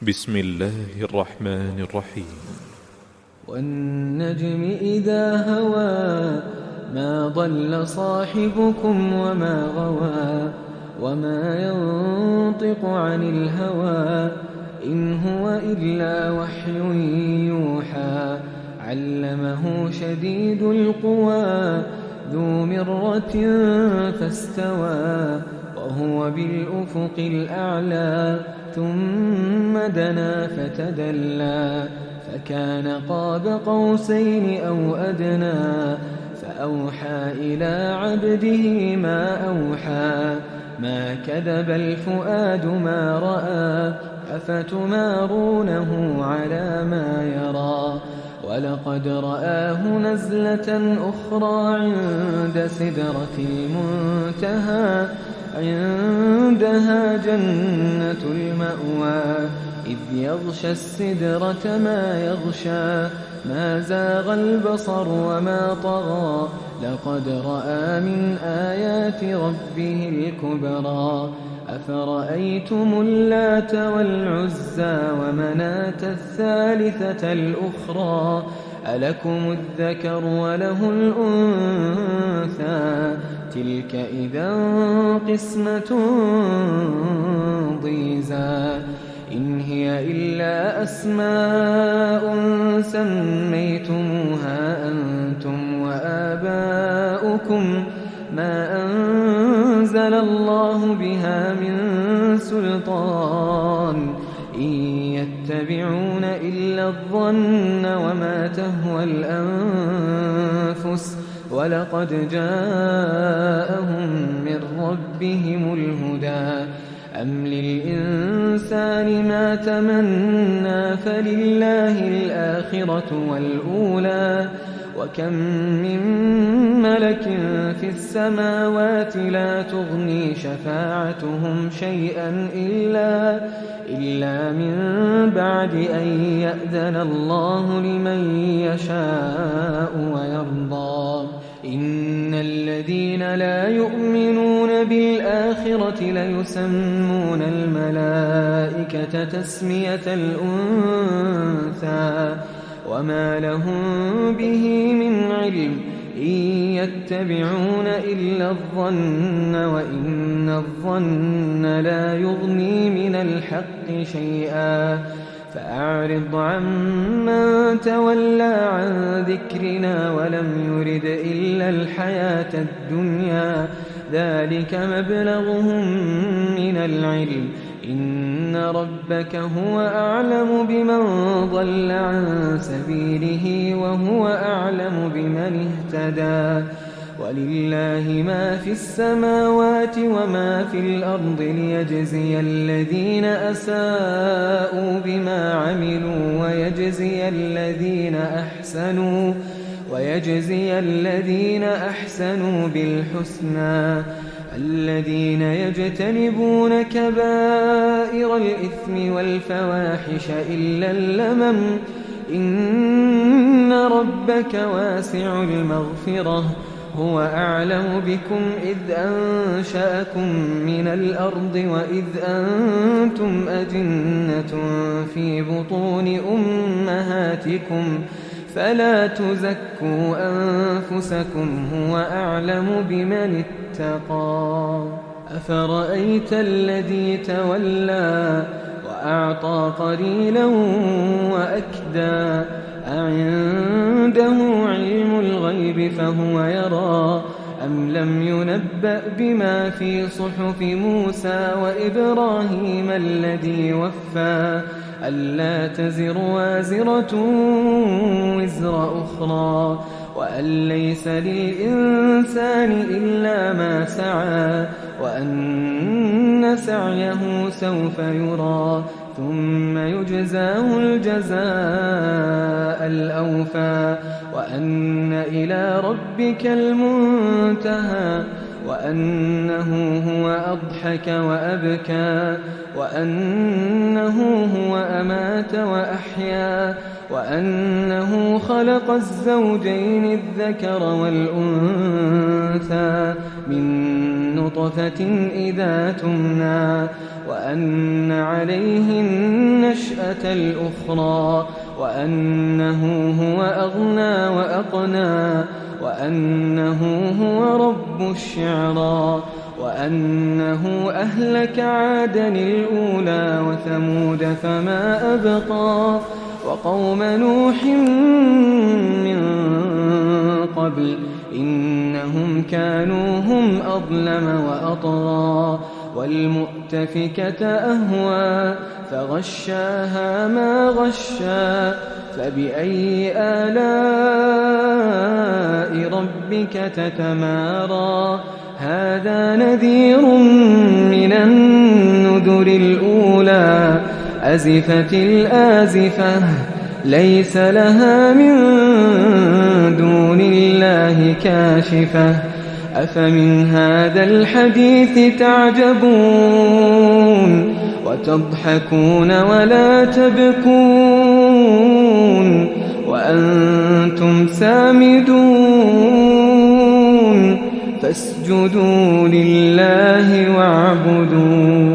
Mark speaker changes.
Speaker 1: بسم الله الرحمن الرحيم.
Speaker 2: والنجم إذا هوى ما ضل صاحبكم وما غوى وما ينطق عن الهوى إن هو إلا وحي يوحى علمه شديد القوى ذو مرة فاستوى وهو بالأفق الأعلى ثم دنا فتدلى فكان قاب قوسين أو أدنى فأوحى إلى عبده ما أوحى ما كذب الفؤاد ما رأى أفتمارونه على ما يرى ولقد رآه نزلة أخرى عند سدرة المنتهى عندها جنة المأوى إذ يغشى السدرة ما يغشى ما زاغ البصر وما طغى لقد رأى من آيات ربه الكبرى أفرأيتم اللات والعزى ومناة الثالثة الأخرى ألكم الذكر وله الأنثى تلك إذا قسمة ضيزى إن هي إلا أسماء سميتموها أنتم وآباؤكم ما أنزل الله بها من سلطان إن يتبعون إلا الظن وما تهوى الأنفس ولقد جاءهم من ربهم الهدى أم للإنسان ما تمنى فلله الآخرة والأولى وكم من ملك في السماوات لا تغني شفاعتهم شيئا إلا من بعد أن يأذن الله لمن يشاء ويرضى إن الذين لا يؤمنون بالآخرة ليسمون الملائكة تسمية الأنثى وما لهم به من علم إن يتبعون إلا الظن وإن الظن لا يغني من الحق شيئا فأعرض عمن تولى عن ذكرنا ولم يرد إلا الحياة الدنيا ذلك مبلغهم من العلم إن ربك هو أعلم بمن ضل عن سبيله وهو أعلم بمن اهتدى ولله ما في السماوات وما في الأرض ليجزي الذين أساءوا بما عملوا ويجزي الذين أحسنوا بالحسنى الذين يجتنبون كبائر الإثم والفواحش إلا اللمم إن ربك واسع المغفرة هو أعلم بكم إذ أنشأكم من الأرض وإذ أنتم أجنة في بطون أمهاتكم فلا تزكوا أنفسكم هو أعلم بمن اتقى أفرأيت الذي تولى وأعطى قليلا وأكدى أعنده علم الغيب فهو يرى أم لم ينبأ بما في صحف موسى وإبراهيم الذي وفى ألا تزر وازرة وزر أخرى وأن ليس للإنسان إلا ما سعى وأن سعيه سوف يرى ثم يجزاه الجزاء الأوفى وأن إلى ربك المنتهى وأنه هو أضحك وأبكى وأنه هو أمات وأحيا وأنه خلق الزوجين الذكر والأنثى من نطفة إذا تمنى وأن عليه النشأة الأخرى وأنه هو أغنى وأقنى وأنه هو رب الشعرى وأنه أهلك عادا الأولى وثمود فما أبقى وقوم نوح من قبل إنهم كانوا هم أظلم وأطغى والمؤتفكة أهوى فغشاها ما غشى فبأي آلاء ربك تتمارى هذا نذير من النذر الأولى أزفت الآزفة ليس لها من دون الله كاشفة أفمن هذا الحديث تعجبون وتضحكون ولا تبكون وأنتم سامدون فاسجدوا لله واعبدوا